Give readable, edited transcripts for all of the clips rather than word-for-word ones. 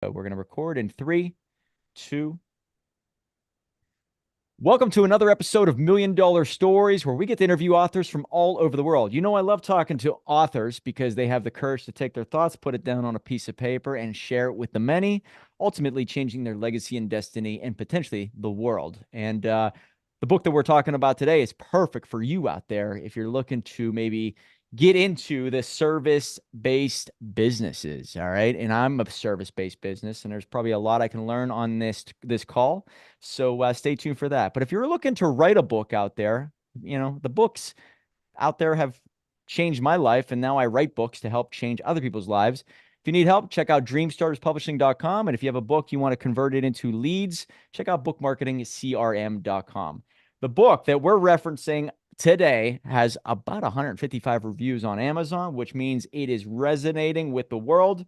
We're going to record in 3, 2. Welcome to another episode of Million Dollar Stories, where we get to interview authors from all over the world. You know, I love talking to authors because they have the courage to take their thoughts, put it down on a piece of paper, and share it with the many, ultimately changing their legacy and destiny and potentially the world. And the book that we're talking about today is perfect for you out there if you're looking to maybe get into the service-based businesses. All right. And I'm a service-based business, and there's probably a lot I can learn on this call. So stay tuned for that. But if you're looking to write a book out there, the books out there have changed my life, and now I write books to help change other people's lives. If you need help, check out dreamstarterspublishing.com. And if you have a book you want to convert it into leads, check out bookmarketingcrm.com. The book that we're referencing today has about 155 reviews on Amazon, which means it is resonating with the world.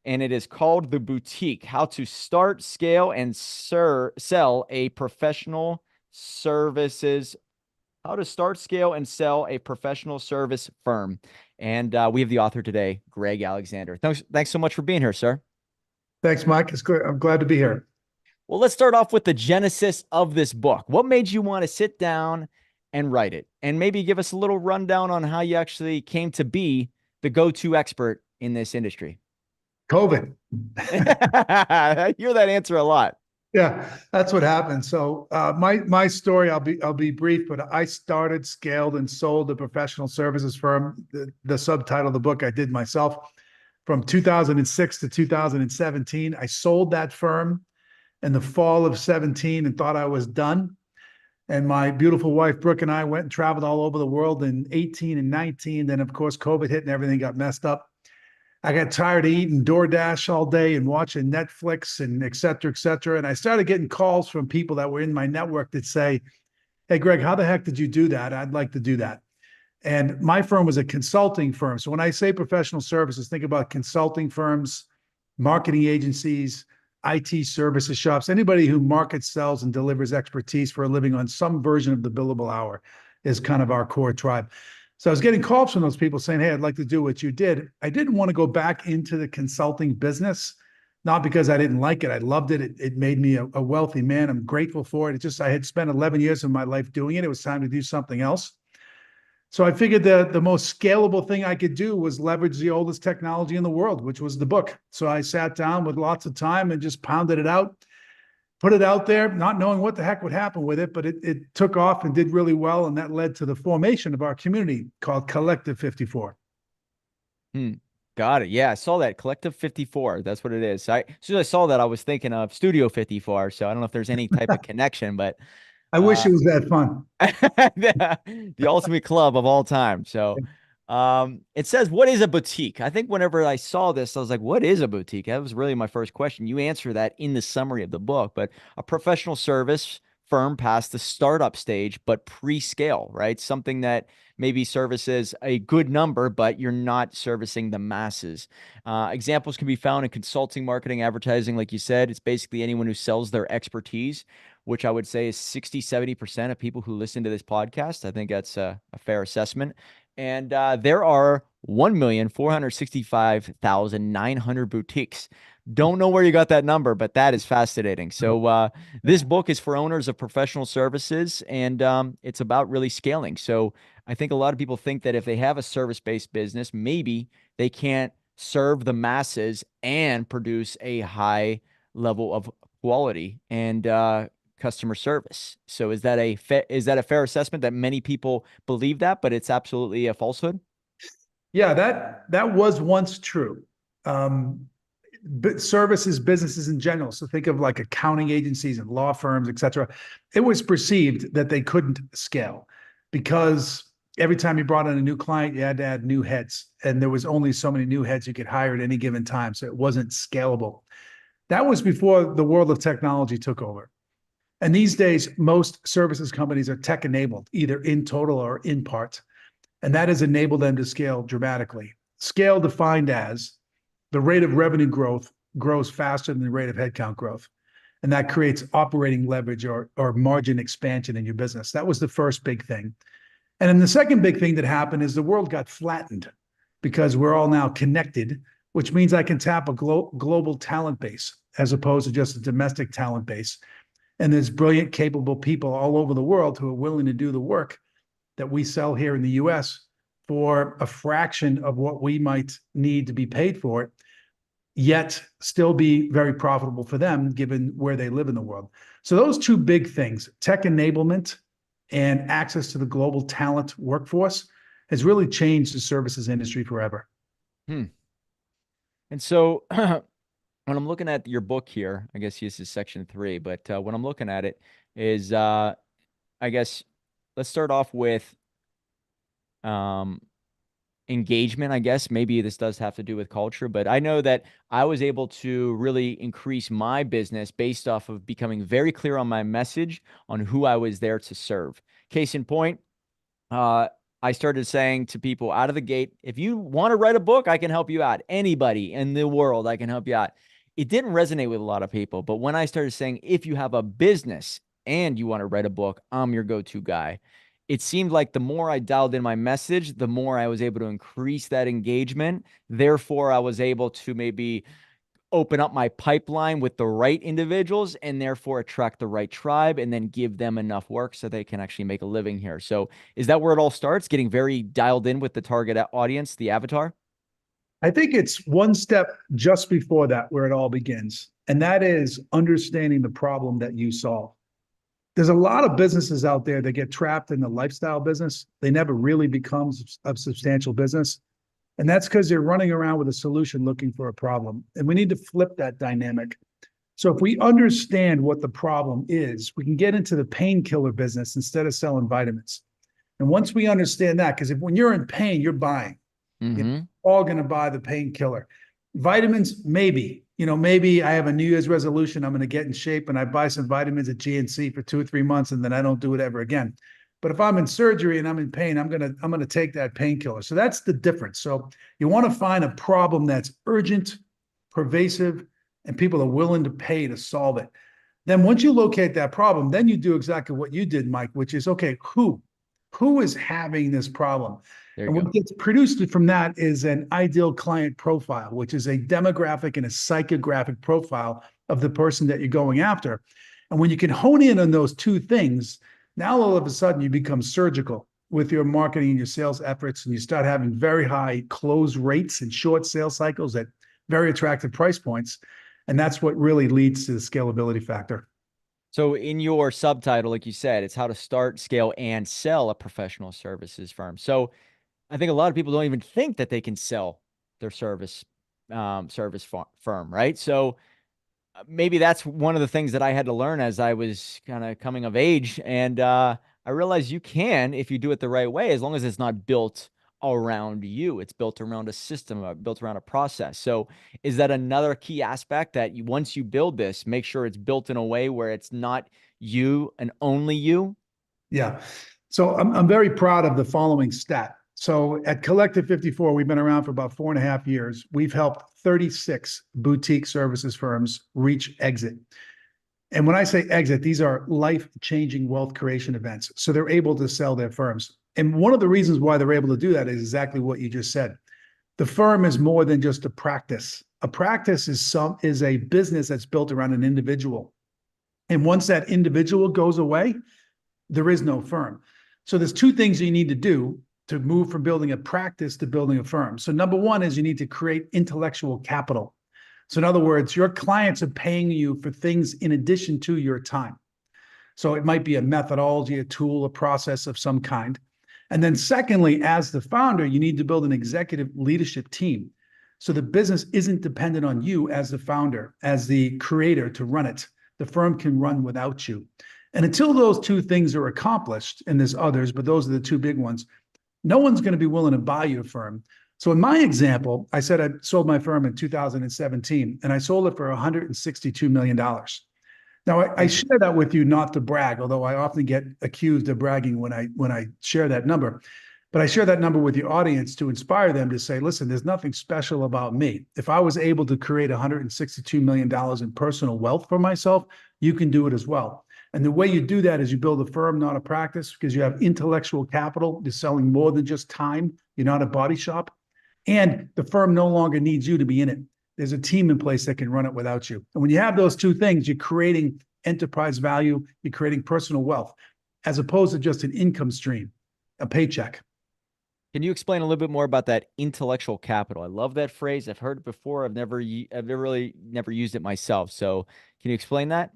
And it is called The Boutique: How to Start, Scale, and Sell a Professional Services. How to Start, Scale, and Sell a Professional Service Firm. And we have the author today, Greg Alexander. Thanks so much for being here, sir. Thanks, Mike. It's great. I'm glad to be here. Well, let's start off with the genesis of this book. What made you want to sit down and write it? And maybe give us a little rundown on how you actually came to be the go-to expert in this industry. COVID. I hear that answer a lot. Yeah, that's what happened. So my story, I'll be brief, but I started, scaled, and sold a professional services firm. The subtitle of the book I did myself from 2006 to 2017. I sold that firm in the fall of 17 and thought I was done. And my beautiful wife, Brooke, and I went and traveled all over the world in 18 and 19. Then, of course, COVID hit and everything got messed up. I got tired of eating DoorDash all day and watching Netflix and et cetera, et cetera. And I started getting calls from people that were in my network that say, "Hey, Greg, how the heck did you do that? I'd like to do that." And my firm was a consulting firm. So when I say professional services, think about consulting firms, marketing agencies, IT services shops, anybody who markets, sells, and delivers expertise for a living on some version of the billable hour is kind of our core tribe. So I was getting calls from those people saying, "Hey, I'd like to do what you did." I didn't want to go back into the consulting business, not because I didn't like it. I loved it. It made me a wealthy man. I'm grateful for it. It just, I had spent 11 years of my life doing it. It was time to do something else. So I figured the most scalable thing I could do was leverage the oldest technology in the world, which was the book. So I sat down with lots of time and just pounded it out, put it out there, not knowing what the heck would happen with it, but it took off and did really well. And that led to the formation of our community called Collective 54. Got it. Yeah, I saw that. Collective 54. That's what it is. As soon as I saw that, I was thinking of Studio 54. So I don't know if there's any type of connection, but I wish it was that fun. the ultimate club of all time. So it says, what is a boutique? I think whenever I saw this, I was like, what is a boutique? That was really my first question. You answer that in the summary of the book, but a professional service firm past the startup stage, but pre-scale, right? Something that maybe services a good number, but you're not servicing the masses. Examples can be found in consulting, marketing, advertising. Like you said, it's basically anyone who sells their expertise, which I would say is 60-70% of people who listen to this podcast. I think that's a fair assessment. And there are 1,465,900 boutiques. Don't know where you got that number, but that is fascinating. So this book is for owners of professional services, and it's about really scaling. So I think a lot of people think that if they have a service-based business, maybe they can't serve the masses and produce a high level of quality and customer service. So is that a fair assessment that many people believe that, but it's absolutely a falsehood? Yeah, that was once true. But services, businesses in general. So think of like accounting agencies and law firms, et cetera. It was perceived that they couldn't scale because every time you brought in a new client, you had to add new heads. And there was only so many new heads you could hire at any given time. So it wasn't scalable. That was before the world of technology took over. And these days, most services companies are tech enabled, either in total or in part. And that has enabled them to scale dramatically. Scale defined as the rate of revenue growth grows faster than the rate of headcount growth. And that creates operating leverage or margin expansion in your business. That was the first big thing. And then the second big thing that happened is the world got flattened because we're all now connected which means I can tap a global talent base as opposed to just a domestic talent base. And there's brilliant, capable people all over the world who are willing to do the work that we sell here in the US for a fraction of what we might need to be paid for it, yet still be very profitable for them given where they live in the world. So those two big things, tech enablement and access to the global talent workforce, has really changed the services industry forever. Hmm. And so when I'm looking at your book here, I guess this is section 3, but when I'm looking at it is, I guess, let's start off with um, engagement. I guess maybe this does have to do with culture, but I know that I was able to really increase my business based off of becoming very clear on my message on who I was there to serve. Case in point, I started saying to people out of the gate, if you want to write a book, I can help you out. Anybody in the world, I can help you out. It didn't resonate with a lot of people. But when I started saying, if you have a business and you want to write a book, I'm your go-to guy. It seemed like the more I dialed in my message, the more I was able to increase that engagement. Therefore, I was able to maybe open up my pipeline with the right individuals and therefore attract the right tribe and then give them enough work so they can actually make a living here. So is that where it all starts? Getting very dialed in with the target audience, the avatar? I think it's one step just before that where it all begins, and that is understanding the problem that you solve. There's a lot of businesses out there that get trapped in the lifestyle business. They never really become a substantial business. And that's because they're running around with a solution looking for a problem. And we need to flip that dynamic. So if we understand what the problem is, we can get into the painkiller business instead of selling vitamins. And once we understand that, because when you're in pain, you're buying. Mm-hmm. You're all going to buy the painkiller. Vitamins, maybe. Maybe I have a New Year's resolution. I'm going to get in shape and I buy some vitamins at GNC for 2 or 3 months and then I don't do it ever again. But if I'm in surgery and I'm in pain, I'm gonna take that painkiller. So that's the difference. So you want to find a problem that's urgent, pervasive, and people are willing to pay to solve it. Then once you locate that problem, then you do exactly what you did, Mike, which is, okay, who is having this problem? There And you go. what gets produced from that is an ideal client profile, which is a demographic and a psychographic profile of the person that you're going after. And when you can hone in on those two things, now all of a sudden you become surgical with your marketing and your sales efforts, and you start having very high close rates and short sales cycles at very attractive price points. And that's what really leads to the scalability factor. So in your subtitle, like you said, it's how to start, scale, and sell a professional services firm. So I think a lot of people don't even think that they can sell their service firm, right? So maybe that's one of the things that I had to learn as I was kind of coming of age. And I realized you can if you do it the right way, as long as it's not built around you. It's built around a system, built around a process. So is that another key aspect that once you build this, make sure it's built in a way where it's not you and only you? Yeah. So I'm very proud of the following stat. So at Collective 54, we've been around for about 4.5 years. We've helped 36 boutique services firms reach exit. And when I say exit, these are life-changing wealth creation events. So they're able to sell their firms. And one of the reasons why they're able to do that is exactly what you just said. The firm is more than just a practice. A practice is a business that's built around an individual. And once that individual goes away, there is no firm. So there's two things you need to do to move from building a practice to building a firm. So number one is you need to create intellectual capital. So in other words, your clients are paying you for things in addition to your time. So it might be a methodology, a tool, a process of some kind. And then secondly, as the founder, you need to build an executive leadership team. So the business isn't dependent on you as the founder, as the creator to run it. The firm can run without you. And until those two things are accomplished, and there's others, but those are the two big ones, no one's going to be willing to buy your firm. So in my example, I said I sold my firm in 2017, and I sold it for $162 million. Now, I share that with you not to brag, although I often get accused of bragging when I share that number. But I share that number with your audience to inspire them to say, listen, there's nothing special about me. If I was able to create $162 million in personal wealth for myself, you can do it as well. And the way you do that is you build a firm, not a practice, because you have intellectual capital. You're selling more than just time. You're not a body shop. And the firm no longer needs you to be in it. There's a team in place that can run it without you. And when you have those two things, you're creating enterprise value, you're creating personal wealth, as opposed to just an income stream, a paycheck. Can you explain a little bit more about that intellectual capital? I love that phrase. I've heard it before. I've never really never used it myself. So can you explain that?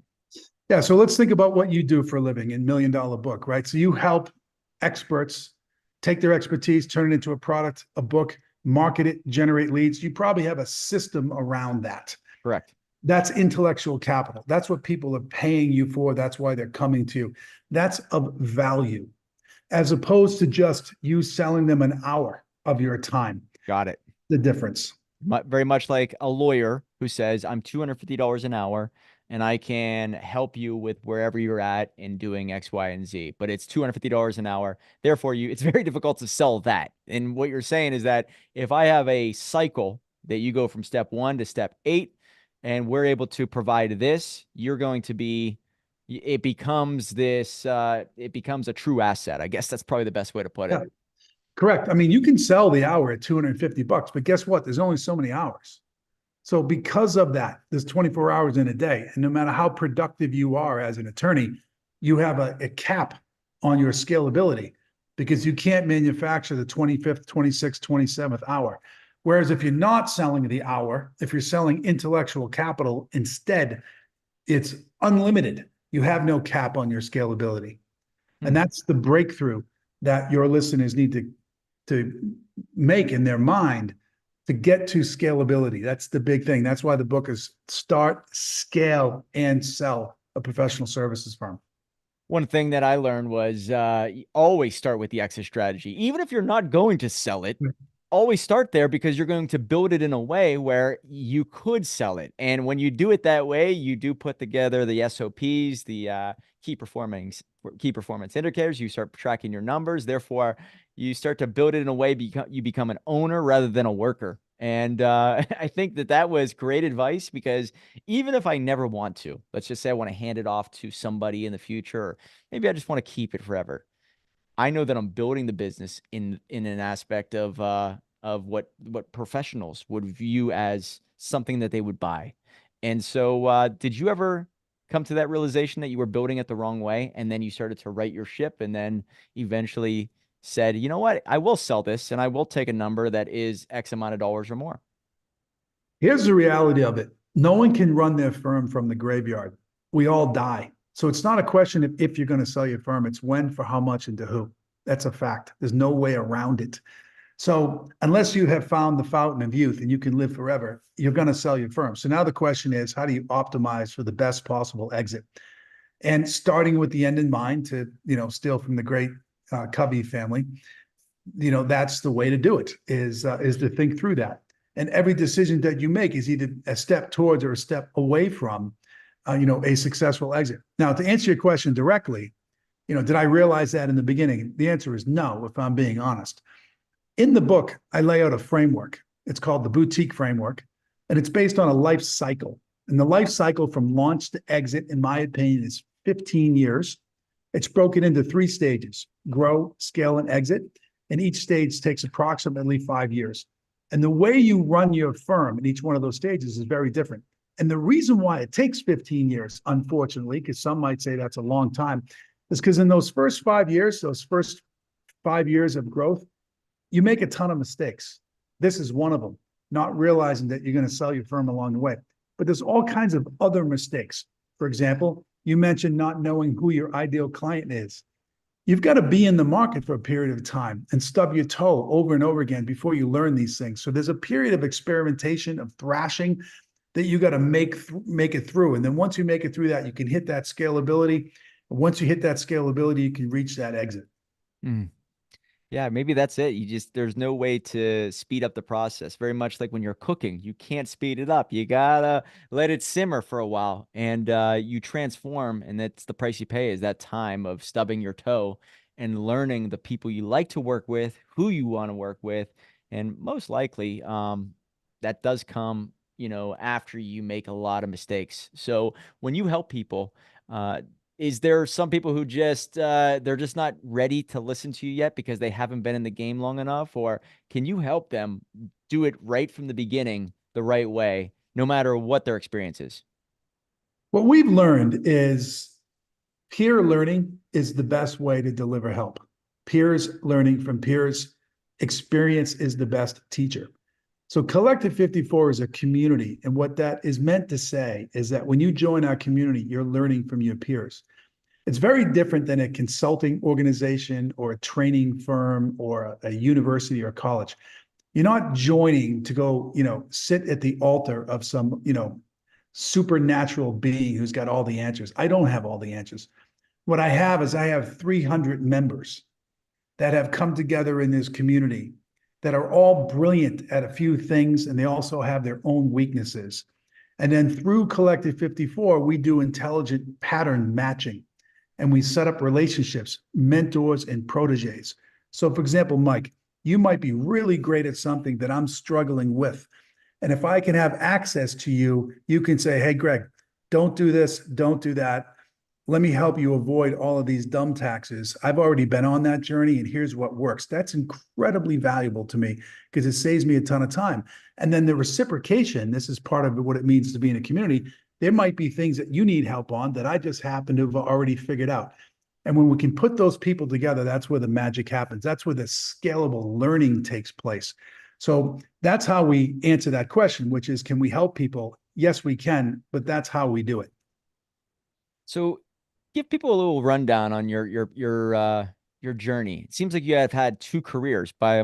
Yeah. So let's think about what you do for a living in Million Dollar Book, right? So you help experts take their expertise, turn it into a product, a book, market it, generate leads. You probably have a system around that. Correct. That's intellectual capital. That's what people are paying you for. That's why they're coming to you. That's of value, as opposed to just you selling them an hour of your time. Got it. The difference. Very much like a lawyer who says, I'm $250 an hour and I can help you with wherever you're at in doing X, Y, and Z, but it's $250 an hour. Therefore, it's very difficult to sell that. And what you're saying is that if I have a cycle that you go from step 1 to step 8, and we're able to provide this, you're going to be, it becomes it becomes a true asset. I guess that's probably the best way to put it. Yeah, correct. I mean, you can sell the hour at $250, but guess what? There's only so many hours. So because of that, there's 24 hours in a day. And no matter how productive you are as an attorney, you have a cap on your scalability because you can't manufacture the 25th, 26th, 27th hour. Whereas if you're not selling the hour, if you're selling intellectual capital instead, it's unlimited. You have no cap on your scalability. And that's the breakthrough that your listeners need to make in their mind to get to scalability. That's the big thing. That's why the book is Start, Scale, and Sell a Professional Services Firm. One thing that I learned was always start with the exit strategy. Even if you're not going to sell it, always start there because you're going to build it in a way where you could sell it. And when you do it that way, you do put together the SOPs, the key performance indicators. You start tracking your numbers. Therefore, you start to build it in a way you become an owner rather than a worker. And I think that was great advice because even if I never want to, let's just say I want to hand it off to somebody in the future, or maybe I just want to keep it forever. I know that I'm building the business in an aspect of what professionals would view as something that they would buy. And so, did you ever come to that realization that you were building it the wrong way, and then you started to right your ship, and then eventually said, you know what, I will sell this, and I will take a number that is X amount of dollars or more? Here's the reality of it. No one can run their firm from the graveyard. We all die. So it's not a question of if you're going to sell your firm, it's when, for how much, and to who. That's a fact. There's no way around it. So unless you have found the fountain of youth and you can live forever, you're going to sell your firm. So now the question is, how do you optimize for the best possible exit? And starting with the end in mind, to steal from the great Covey family, that's the way to do it, is to think through that. And every decision that you make is either a step towards or a step away from a successful exit. Now, to answer your question directly, did I realize that in the beginning? The answer is no, if I'm being honest. In the book, I lay out a framework. It's called the Boutique Framework, and it's based on a life cycle. And the life cycle from launch to exit, in my opinion, is 15 years. It's broken into 3 stages: grow, scale, and exit. And each stage takes approximately 5 years. And the way you run your firm in each one of those stages is very different. And the reason why it takes 15 years, unfortunately, because some might say that's a long time, is because in those first 5 years, those first 5 years of growth, you make a ton of mistakes. This is one of them, not realizing that you're going to sell your firm along the way. But there's all kinds of other mistakes. For example, you mentioned not knowing who your ideal client is. You've got to be in the market for a period of time and stub your toe over and over again before you learn these things. So there's a period of experimentation, of thrashing, that you got to make it through. And then once you make it through that, you can hit that scalability. And once you hit that scalability, you can reach that exit. Yeah, maybe that's it. There's no way to speed up the process. Very much like when you're cooking, you can't speed it up. You gotta let it simmer for a while, and you transform, and that's the price you pay, is that time of stubbing your toe and learning the people you like to work with, who you want to work with, and most likely, that does come, after you make a lot of mistakes. So when you help people, is there some people who they're just not ready to listen to you yet because they haven't been in the game long enough? Or can you help them do it right from the beginning, the right way, no matter what their experience is? What we've learned is peer learning is the best way to deliver help. Peers learning from peers, experience is the best teacher. So Collective 54 is a community. And what that is meant to say is that when you join our community, you're learning from your peers. It's very different than a consulting organization or a training firm or a university or college. You're not joining to go, sit at the altar of some, supernatural being who's got all the answers. I don't have all the answers. What I have is I have 300 members that have come together in this community that are all brilliant at a few things, and they also have their own weaknesses. And then through Collective 54, we do intelligent pattern matching, and we set up relationships, mentors and proteges. So for example, Mike, you might be really great at something that I'm struggling with. And if I can have access to you, you can say, hey, Greg, don't do this, don't do that. Let me help you avoid all of these dumb taxes. I've already been on that journey, and here's what works. That's incredibly valuable to me because it saves me a ton of time. And then the reciprocation, this is part of what it means to be in a community. There might be things that you need help on that I just happen to have already figured out. And when we can put those people together, that's where the magic happens. That's where the scalable learning takes place. So that's how we answer that question, which is, can we help people? Yes, we can, but that's how we do it. So give people a little rundown on your journey. It seems like you have had two careers by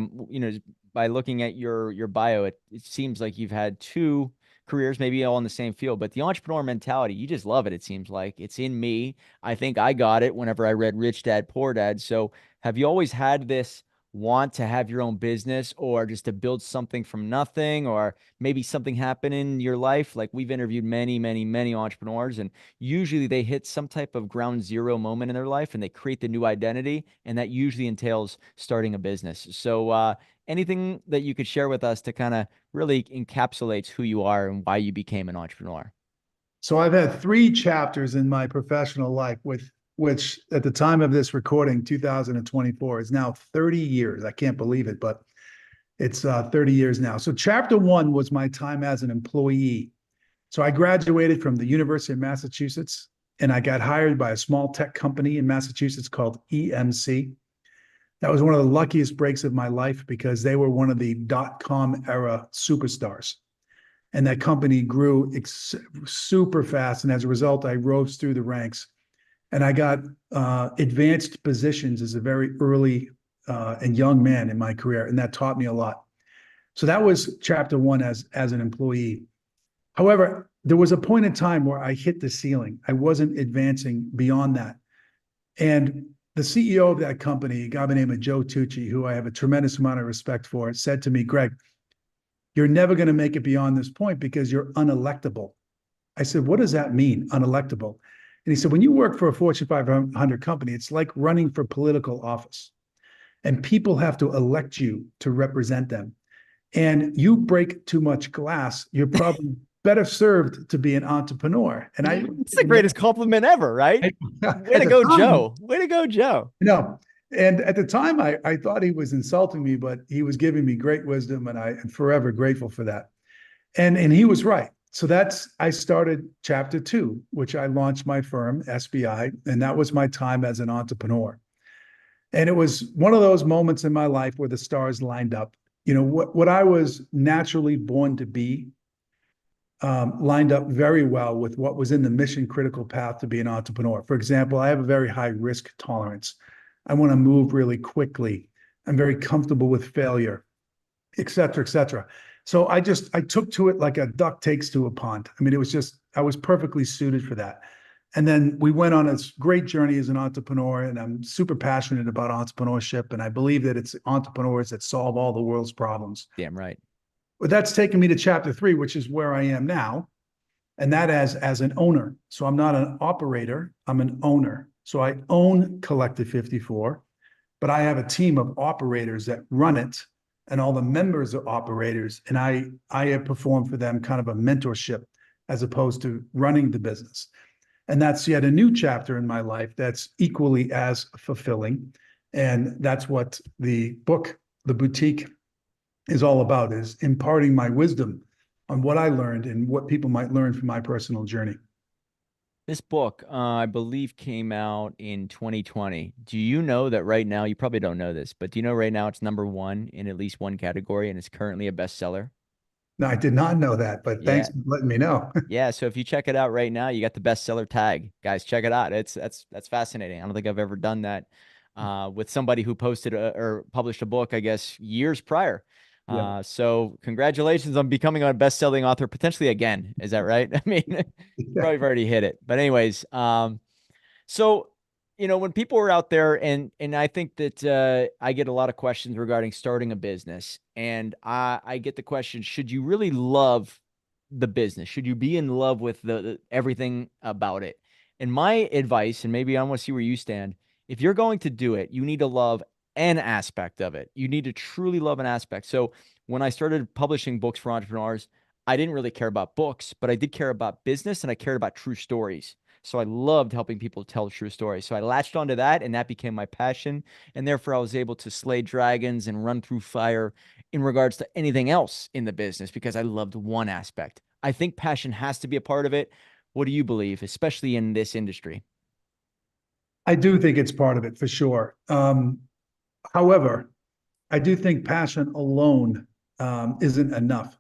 looking at your bio. It seems like you've had two careers, maybe all in the same field, but the entrepreneur mentality, you just love it. It seems like it's in me. I think I got it whenever I read Rich Dad Poor Dad. So have you always had this want to have your own business, or just to build something from nothing, or maybe something happened in your life? Like, we've interviewed many, many, many entrepreneurs, and usually they hit some type of ground zero moment in their life and they create the new identity. And that usually entails starting a business. So, anything that you could share with us to kind of really encapsulates who you are and why you became an entrepreneur? So I've had 3 chapters in my professional life, which at the time of this recording, 2024, is now 30 years. I can't believe it, but it's 30 years now. So chapter 1 was my time as an employee. So I graduated from the University of Massachusetts, and I got hired by a small tech company in Massachusetts called EMC. That was one of the luckiest breaks of my life because they were one of the dot-com era superstars. And that company grew super fast. And as a result, I rose through the ranks. And I got advanced positions as a very early and young man in my career. And that taught me a lot. So that was chapter 1 as an employee. However, there was a point in time where I hit the ceiling. I wasn't advancing beyond that. And the CEO of that company, a guy by the name of Joe Tucci, who I have a tremendous amount of respect for, said to me, Greg, you're never going to make it beyond this point because you're unelectable. I said, what does that mean, unelectable? And he said, when you work for a Fortune 500 company, it's like running for political office. And people have to elect you to represent them. And you break too much glass, you're probably better served to be an entrepreneur. And it's the greatest compliment ever, right? Way to go, Joe. Way to go, Joe. No. And at the time, I thought he was insulting me, but he was giving me great wisdom, and I am forever grateful for that. And he was right. So I started chapter 2, which I launched my firm, SBI, and that was my time as an entrepreneur. And it was one of those moments in my life where the stars lined up. What I was naturally born to be lined up very well with what was in the mission critical path to be an entrepreneur. For example, I have a very high risk tolerance. I want to move really quickly. I'm very comfortable with failure, et cetera, et cetera. So I took to it like a duck takes to a pond. I mean, I was perfectly suited for that. And then we went on a great journey as an entrepreneur, and I'm super passionate about entrepreneurship. And I believe that it's entrepreneurs that solve all the world's problems. Damn right. But that's taken me to chapter 3, which is where I am now. And that as an owner. So I'm not an operator, I'm an owner. So I own Collective 54, but I have a team of operators that run it, and all the members are operators. And I have performed for them kind of a mentorship as opposed to running the business. And that's yet a new chapter in my life that's equally as fulfilling. And that's what the book, The Boutique, is all about, is imparting my wisdom on what I learned and what people might learn from my personal journey. This book, I believe, came out in 2020. Do you know that right now, you probably don't know this, but do you know right now it's number one in at least one category and it's currently a bestseller? Now, I did not know that, but thanks Yeah. for letting me know. Yeah, so if you check it out right now, you got the bestseller tag. Guys, check it out. That's fascinating. I don't think I've ever done that with somebody who posted or published a book, I guess, years prior. Yeah. So congratulations on becoming a best-selling author potentially again. Is that right? I mean, probably have already hit it. But anyways, so, when people are out there and I think that I get a lot of questions regarding starting a business, and I get the question, should you really love the business? Should you be in love with the everything about it? And my advice, and maybe I want to see where you stand, if you're going to do it, you need to love an aspect of it. You need to truly love an aspect. So when I started publishing books for entrepreneurs, I didn't really care about books, but I did care about business and I cared about true stories. So I loved helping people tell true stories. So I latched onto that and that became my passion. And therefore I was able to slay dragons and run through fire in regards to anything else in the business because I loved one aspect. I think passion has to be a part of it. What do you believe, especially in this industry? I do think it's part of it for sure. However, I do think passion alone isn't enough.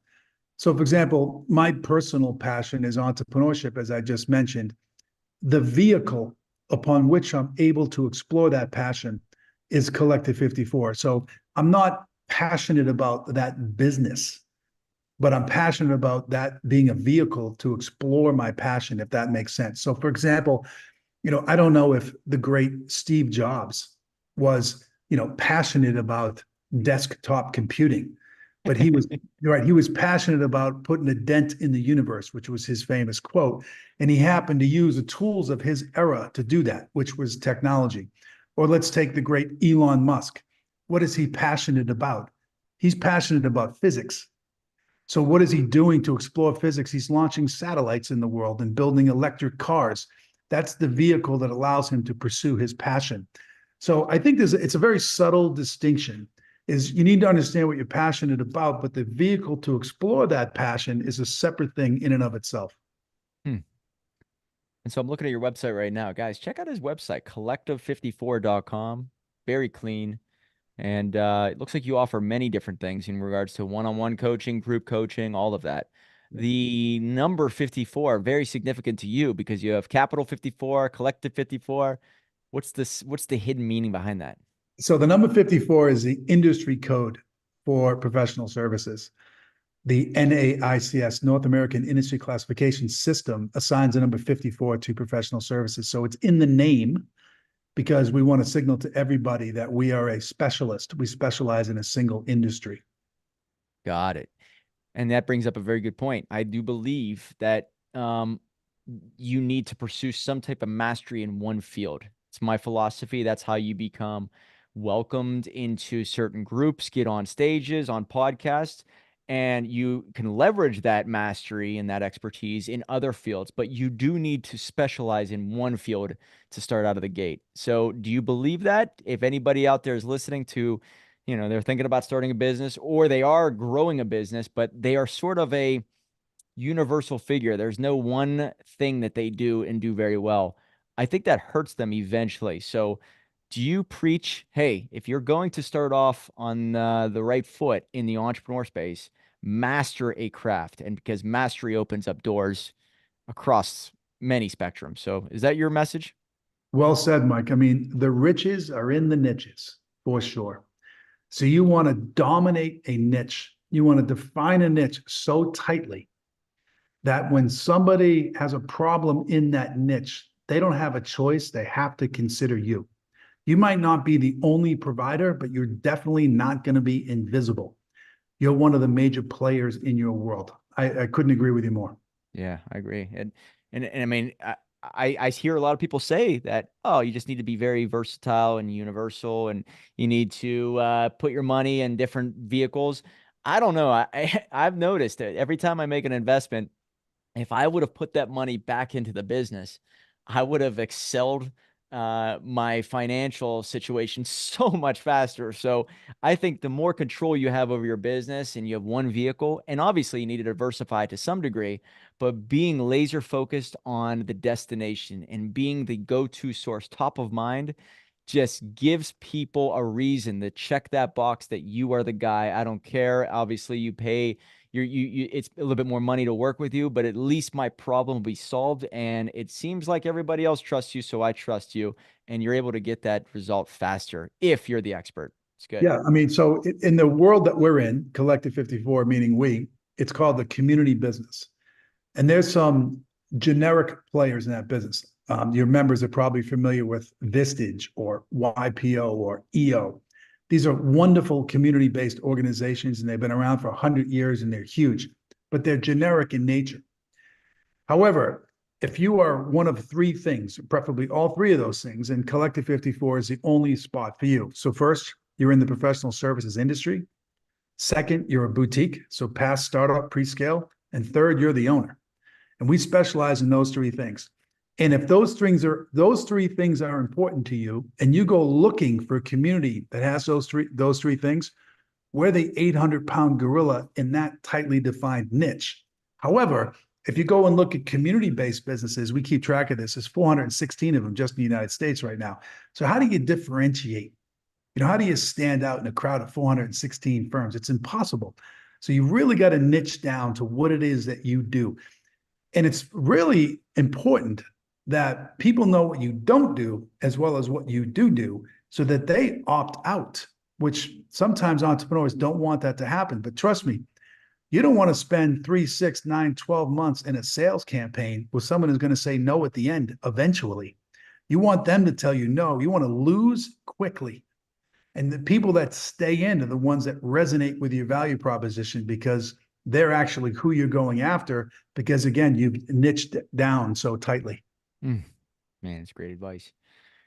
So, for example, my personal passion is entrepreneurship, as I just mentioned. The vehicle upon which I'm able to explore that passion is Collective 54. So, I'm not passionate about that business, but I'm passionate about that being a vehicle to explore my passion, if that makes sense. So, for example, I don't know if the great Steve Jobs was, passionate about desktop computing, but he was right. He was passionate about putting a dent in the universe, which was his famous quote. And he happened to use the tools of his era to do that, which was technology. Or let's take the great Elon Musk. What is he passionate about? He's passionate about physics. So what is he doing to explore physics? He's launching satellites in the world and building electric cars. That's the vehicle that allows him to pursue his passion. So I think it's a very subtle distinction is you need to understand what you're passionate about, but the vehicle to explore that passion is a separate thing in and of itself. Hmm. And so I'm looking at your website right now. Guys, check out his website, collective54.com. Very clean. And it looks like you offer many different things in regards to one-on-one coaching, group coaching, all of that. The number 54, very significant to you because you have Capital 54, Collective 54. What's the hidden meaning behind that? So the number 54 is the industry code for professional services. The NAICS, North American Industry Classification System, assigns a number 54 to professional services. So it's in the name because we want to signal to everybody that we are a specialist. We specialize in a single industry. Got it. And that brings up a very good point. I do believe that you need to pursue some type of mastery in one field. It's my philosophy. That's how you become welcomed into certain groups, get on stages, on podcasts, and you can leverage that mastery and that expertise in other fields. But you do need to specialize in one field to start out of the gate. So, do you believe that? If anybody out there is listening to, they're thinking about starting a business or they are growing a business, but they are sort of a universal figure. There's no one thing that they do and do very well. I think that hurts them eventually. So, do you preach, hey, if you're going to start off on the right foot in the entrepreneur space, master a craft? And because mastery opens up doors across many spectrums. So, is that your message? Well said, Mike. I mean, the riches are in the niches for sure. So you want to dominate a niche. You want to define a niche so tightly that when somebody has a problem in that niche, they don't have a choice. They have to consider you. You might not be the only provider, but you're definitely not going to be invisible. You're one of the major players in your world. I couldn't agree with you more. Yeah, I agree. And I mean, I hear a lot of people say that, oh, you just need to be very versatile and universal, and you need to put your money in different vehicles. I don't know. I've noticed that every time I make an investment, if I would have put that money back into the business, I would have excelled my financial situation so much faster. So I think the more control you have over your business and you have one vehicle, and obviously you need to diversify to some degree, but being laser focused on the destination and being the go-to source top of mind just gives people a reason to check that box that you are the guy. I don't care. Obviously, you pay it's a little bit more money to work with you, but at least my problem will be solved. And it seems like everybody else trusts you, so I trust you, and you're able to get that result faster if you're the expert. It's good. Yeah, I mean, so in the world that we're in, Collective 54, meaning we, it's called the community business. And there's some generic players in that business. Your members are probably familiar with Vistage or YPO or EO. These are wonderful community-based organizations, and they've been around for 100 years, and they're huge, but they're generic in nature. However, if you are one of three things, preferably all three of those things, and Collective 54 is the only spot for you. So first, you're in the professional services industry. Second, you're a boutique, so past startup, pre-scale. And third, you're the owner. And we specialize in those three things. And if those three things are important to you, and you go looking for a community that has those three things, we're the 800-pound gorilla in that tightly defined niche. However, if you go and look at community-based businesses, we keep track of this. There's 416 of them just in the United States right now. So how do you differentiate? How do you stand out in a crowd of 416 firms? It's impossible. So you really got to niche down to what it is that you do. And it's really important that people know what you don't do as well as what you do so that they opt out, which sometimes entrepreneurs don't want that to happen. But trust me, you don't want to spend 3, 6, 9, 12 months in a sales campaign with someone who's going to say no at the end eventually. You want them to tell you no. You want to lose quickly. And the people that stay in are the ones that resonate with your value proposition because they're actually who you're going after because, again, you've niched down so tightly. Man, it's great advice.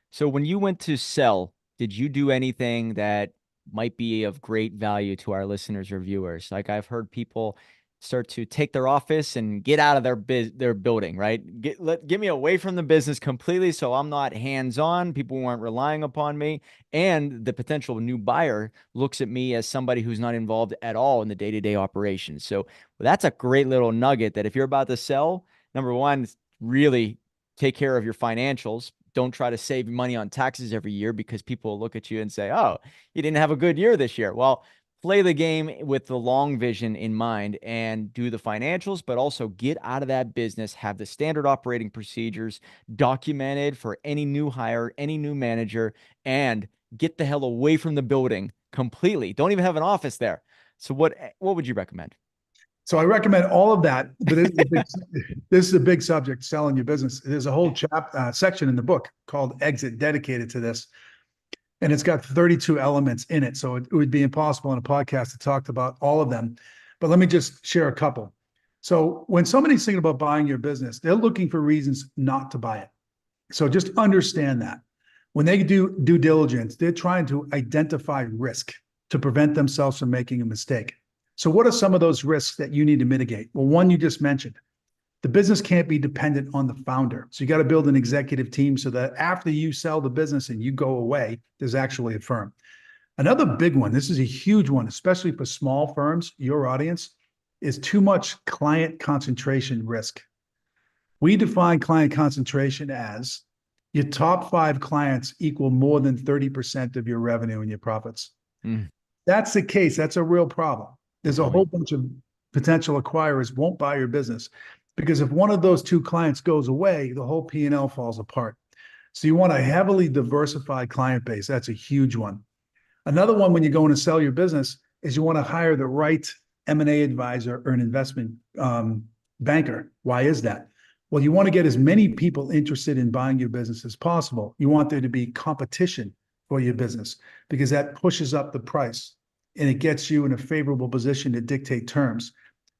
So when you went to sell, did you do anything that might be of great value to our listeners or viewers? Like I've heard people start to take their office and get out of their building, right? Get me away from the business completely so I'm not hands-on. People weren't relying upon me. And the potential new buyer looks at me as somebody who's not involved at all in the day-to-day operations. So that's a great little nugget that if you're about to sell, number one, really take care of your financials. Don't try to save money on taxes every year because people will look at you and say, oh, you didn't have a good year this year. Well, play the game with the long vision in mind and do the financials, but also get out of that business, have the standard operating procedures documented for any new hire, any new manager, and get the hell away from the building completely. Don't even have an office there. So what would you recommend? So I recommend all of that, but this is a big subject, selling your business. There's a whole section in the book called Exit dedicated to this. And it's got 32 elements in it. So it would be impossible in a podcast to talk about all of them. But let me just share a couple. So when somebody's thinking about buying your business, they're looking for reasons not to buy it. So just understand that. When they do due diligence, they're trying to identify risk to prevent themselves from making a mistake. So what are some of those risks that you need to mitigate? Well, one you just mentioned. The business can't be dependent on the founder. So you got to build an executive team so that after you sell the business and you go away, there's actually a firm. Another big one, this is a huge one, especially for small firms, your audience, is too much client concentration risk. We define client concentration as your top 5 clients equal more than 30% of your revenue and your profits. That's the case. That's a real problem. There's a whole bunch of potential acquirers won't buy your business because if one of those 2 clients goes away, the whole P&L falls apart. So you want a heavily diversified client base. That's a huge one. Another one when you're going to sell your business is you want to hire the right M&A advisor or an investment banker. Why is that? Well, you want to get as many people interested in buying your business as possible. You want there to be competition for your business because that pushes up the price and it gets you in a favorable position to dictate terms.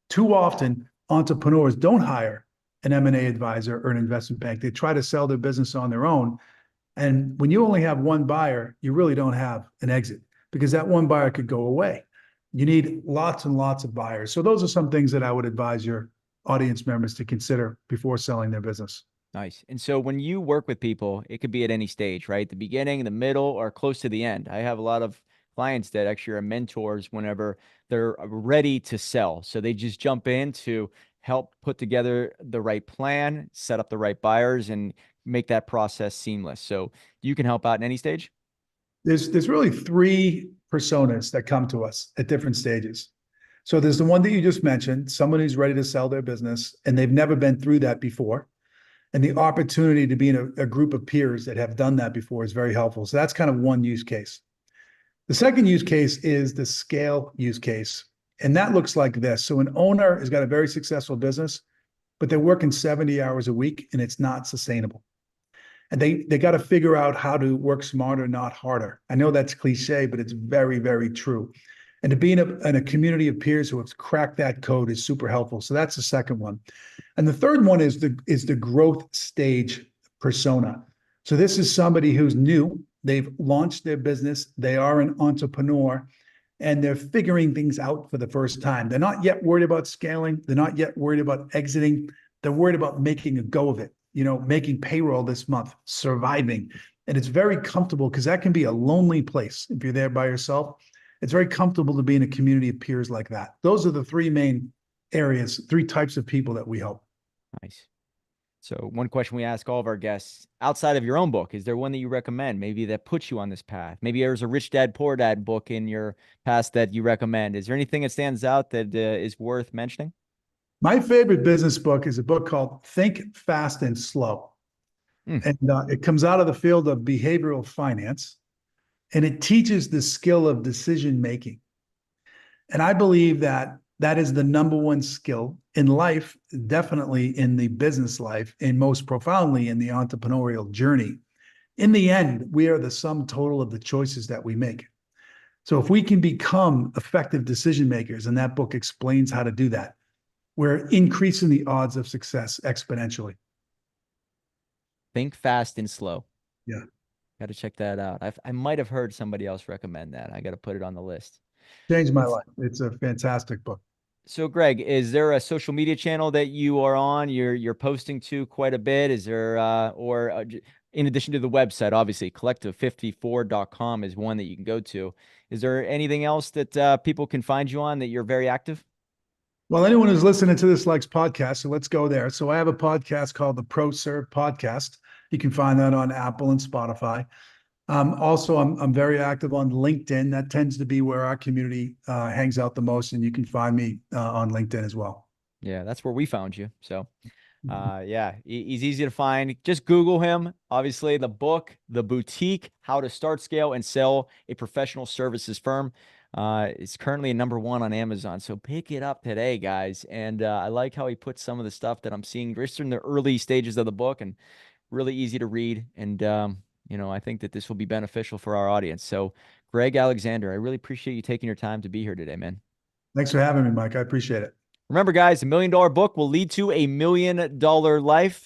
Too often, entrepreneurs don't hire an M&A advisor or an investment bank. They try to sell their business on their own. And when you only have one buyer, you really don't have an exit because that one buyer could go away. You need lots and lots of buyers. So those are some things that I would advise your audience members to consider before selling their business. Nice. And so when you work with people, it could be at any stage, right? The beginning, the middle, or close to the end. I have a lot of clients that actually are mentors whenever they're ready to sell. So they just jump in to help put together the right plan, set up the right buyers, and make that process seamless. So you can help out in any stage. There's really three personas that come to us at different stages. So there's the one that you just mentioned, someone who's ready to sell their business and they've never been through that before. And the opportunity to be in a group of peers that have done that before is very helpful. So that's kind of one use case. The second use case is the scale use case. And that looks like this. So an owner has got a very successful business, but they're working 70 hours a week and it's not sustainable. And they got to figure out how to work smarter, not harder. I know that's cliche, but it's very, very true. And to be in a community of peers who have cracked that code is super helpful. So that's the second one. And the third one is the growth stage persona. So this is somebody who's new. They've launched their business. They are an entrepreneur and they're figuring things out for the first time. They're not yet worried about scaling. They're not yet worried about exiting. They're worried about making a go of it, making payroll this month, surviving. And it's very comfortable because that can be a lonely place if you're there by yourself. It's very comfortable to be in a community of peers like that. Those are the three main areas, three types of people that we help. Nice. So one question we ask all of our guests, outside of your own book, is there one that you recommend, maybe that puts you on this path? Maybe there's a Rich Dad, Poor Dad book in your past that you recommend. Is there anything that stands out that is worth mentioning? My favorite business book is a book called Think Fast and Slow. And it comes out of the field of behavioral finance, and it teaches the skill of decision making. And I believe that that is the number one skill in life, definitely in the business life, and most profoundly in the entrepreneurial journey. In the end, we are the sum total of the choices that we make. So if we can become effective decision makers, and that book explains how to do that, we're increasing the odds of success exponentially. Think Fast and Slow. Yeah. Got to check that out. I might have heard somebody else recommend that. I got to put it on the list. Changed my life. It's a fantastic book. So Greg, is there a social media channel that you are on? You're posting to quite a bit. Is there in addition to the website, obviously collective54.com is one that you can go to. Is there anything else that people can find you on that you're very active? Well, anyone who's listening to this likes podcasts, so let's go there. So I have a podcast called the ProServe Podcast. You can find that on Apple and Spotify. Also, I'm very active on LinkedIn. That tends to be where our community hangs out the most, and you can find me on LinkedIn as well. Yeah, that's where we found you. So, yeah, he's easy to find. Just Google him. Obviously, the book, The Boutique: How to Start, Scale, and Sell a Professional Services Firm. It's currently a #1 on Amazon. So pick it up today, guys. And I like how he puts some of the stuff that I'm seeing just in the early stages of the book, and really easy to read. And I think that this will be beneficial for our audience. So, Greg Alexander, I really appreciate you taking your time to be here today, man. Thanks for having me, Mike. I appreciate it. Remember, guys, $1 Million Book will lead to $1 million life.